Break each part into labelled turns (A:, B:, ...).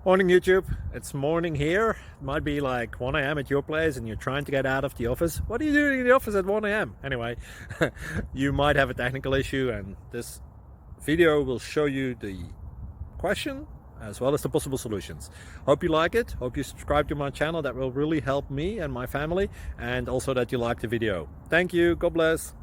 A: Morning YouTube, it's morning here. It might be like 1 a.m. at your place and you're trying to get out of the office. What are you doing in the office at 1 a.m.? Anyway, you might have a technical issue and this video will show you the question as well as the possible solutions. Hope you like it, hope you subscribe to my channel. That will really help me and my family, and also that you like the video. Thank you, God bless.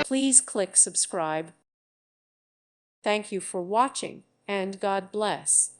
B: Please click subscribe. Thank you for watching, and God bless.